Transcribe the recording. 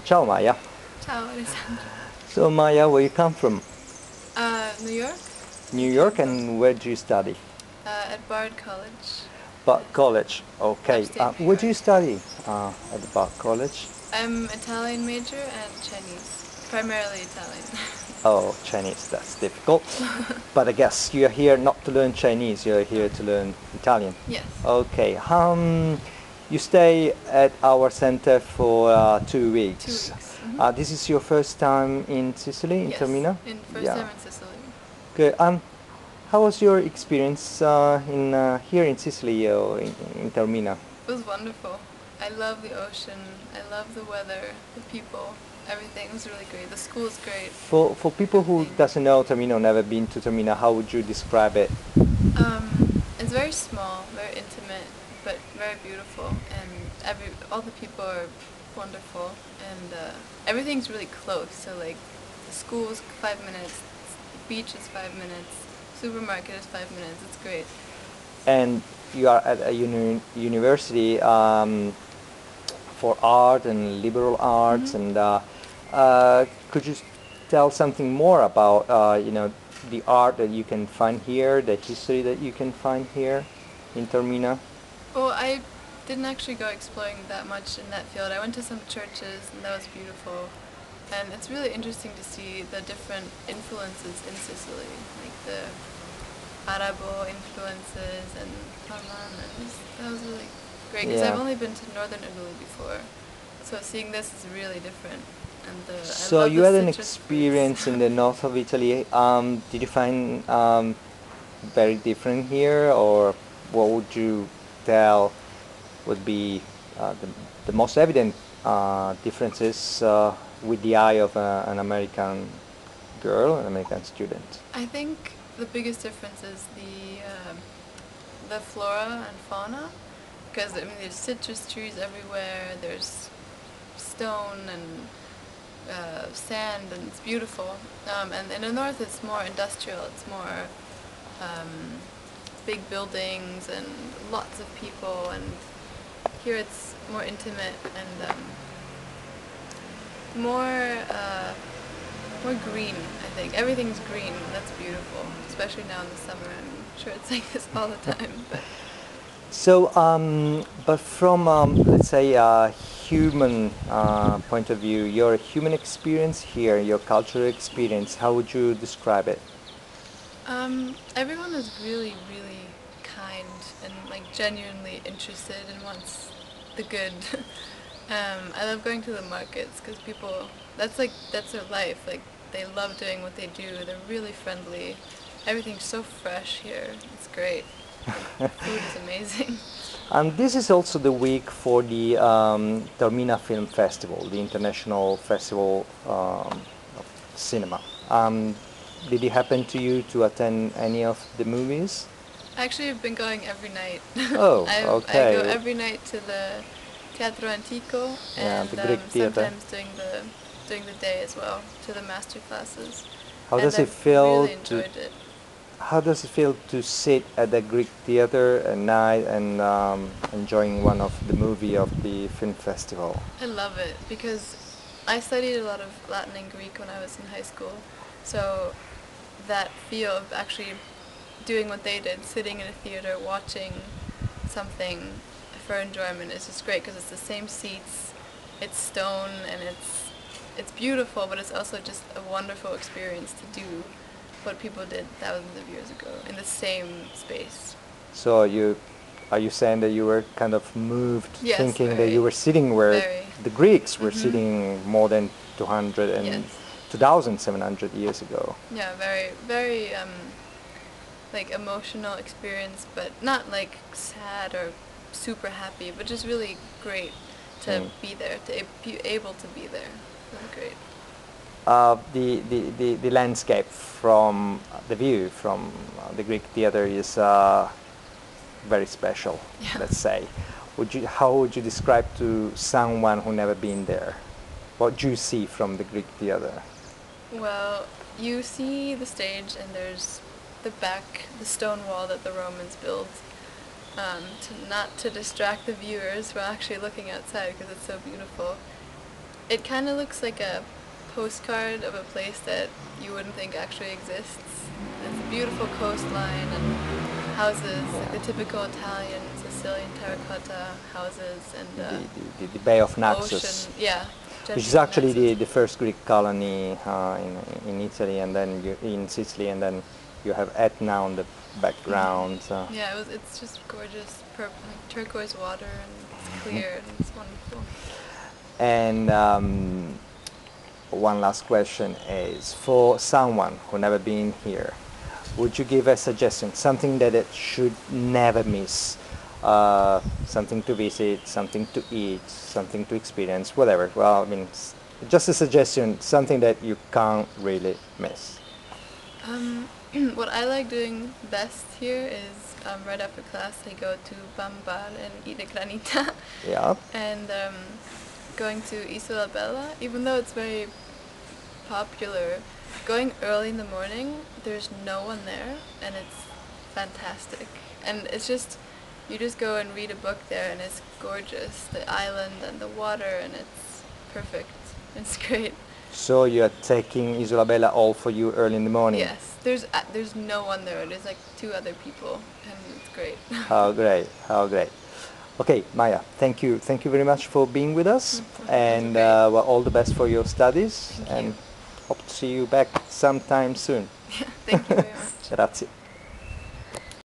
Ciao Maya. Ciao, Alessandra. So Maya, where you come from? New York in New York, Canada, and where do you study? at Bard College, Bart College. Okay. upstate New Where do York. you study at the Bart College? I'm Italian major and Chinese, primarily Italian. Oh, Chinese. That's difficult. But I guess you're here not to learn Chinese. You're here to learn Italian. Yes, Okay. You stay at our center for 2 weeks. 2 weeks. This is your first time in Sicily, in Yes, Taormina? in first Yeah. time in Sicily. Good. How was your experience in here in Sicily or in Taormina? It was wonderful. I love the ocean. I love the weather, the people, everything was really great. The school is great. For people who Everything. doesn't know Taormina or never been to Taormina, how would you describe it? It's very small, very intimate, but very beautiful, and all the people are wonderful, and everything's really close. So like, the school's 5 minutes, the beach is 5 minutes, supermarket is 5 minutes. It's great. And you are at a university for art and liberal arts, and could you tell something more about the art that you can find here, the history that you can find here in Taormina? Well, I didn't actually go exploring that much in that field. I went to some churches, and that was beautiful. And it's really interesting to see the different influences in Sicily, like the Arabo influences and Roman, and that was really great because I've Yeah. only been to northern Italy before, so seeing this is really different. And I So love you the had an citrus fruits. experience in the north of Italy. Did you find very different here, or what would you tell would be the most evident differences with the eye of an American girl, an American student? I think the biggest difference is the flora and fauna, because I mean there's citrus trees everywhere. There's stone and sand, and it's beautiful. And in the north, it's more industrial. It's more big buildings and lots of people. And here, it's more intimate and more green. I think everything's green. That's beautiful, especially now in the summer. I'm sure it's like this all the time, but. So, but from let's say a human point of view, your human experience here, your cultural experience, how would you describe it? Everyone is really, really kind and like genuinely interested and wants the good. I love going to the markets because people, that's their life. Like they love doing what they do. They're really friendly. Everything's so fresh here. It's great. The food is amazing. And this is also the week for the Taormina Film Festival, the international festival of cinema. Did it happen to you to attend any of the movies? Actually, I've been going every night. Oh, I go okay. every night to the Teatro Antico Yeah, and the Greek theater. sometimes during the day as well to the master classes. How And does it I've feel really to enjoyed it. How does it feel to sit at the Greek theater at night and enjoying one of the movie of the film festival? I love it because I studied a lot of Latin and Greek when I was in high school. So that feel of actually doing what they did, sitting in a theater, watching something for enjoyment is just great because it's the same seats, it's stone, and it's beautiful, but it's also just a wonderful experience to do what people did thousands of years ago in the same space. So are you saying that you were kind of moved, Yes, thinking that very, you were sitting where very. the Greeks were Mhm. sitting more than 200 and Yes. 2,700 years ago? Yeah, very, very like emotional experience, but not like sad or super happy, but just really great to Mm. be there, to be able to be there. Really great. The landscape from the view from the Greek theater is very special, Yeah. let's say. How would you describe to someone who never been there? What do you see from the Greek theater? Well, you see the stage, and there's the stone wall that the Romans built, not to distract the viewers from actually looking outside because it's so beautiful. It kind of looks like a postcard of a place that you wouldn't think actually exists. It's a beautiful coastline and houses, like the typical Italian, Sicilian terracotta houses, and The Bay of Naxos, ocean. Yeah, which is gentle actually Naxos. the first Greek colony in Italy, and then in Sicily, and then you have Etna on the background. Yeah, it's just gorgeous, like turquoise water, and it's clear, and it's wonderful. And one last question is, for someone who never been here, would you give a suggestion, something that it should never miss? Something to visit, something to eat, something to experience, whatever. Well, I mean, just a suggestion, something that you can't really miss. What I like doing best here is right after class I go to Bambar and eat a granita. Yeah. And going to Isola Bella, even though it's very popular, going early in the morning, there's no one there, and it's fantastic. And it's just, you just go and read a book there, and it's gorgeous, the island and the water, and it's perfect. It's great. So you're taking Isola Bella all for you early in the morning? Yes, there's no one there. There's like 2 other people, and it's great. How great, how great. Okay, Maya, thank you very much for being with us, and well, all the best for your studies, Thank and you. hope to see you back sometime soon. Thank you very much. Grazie.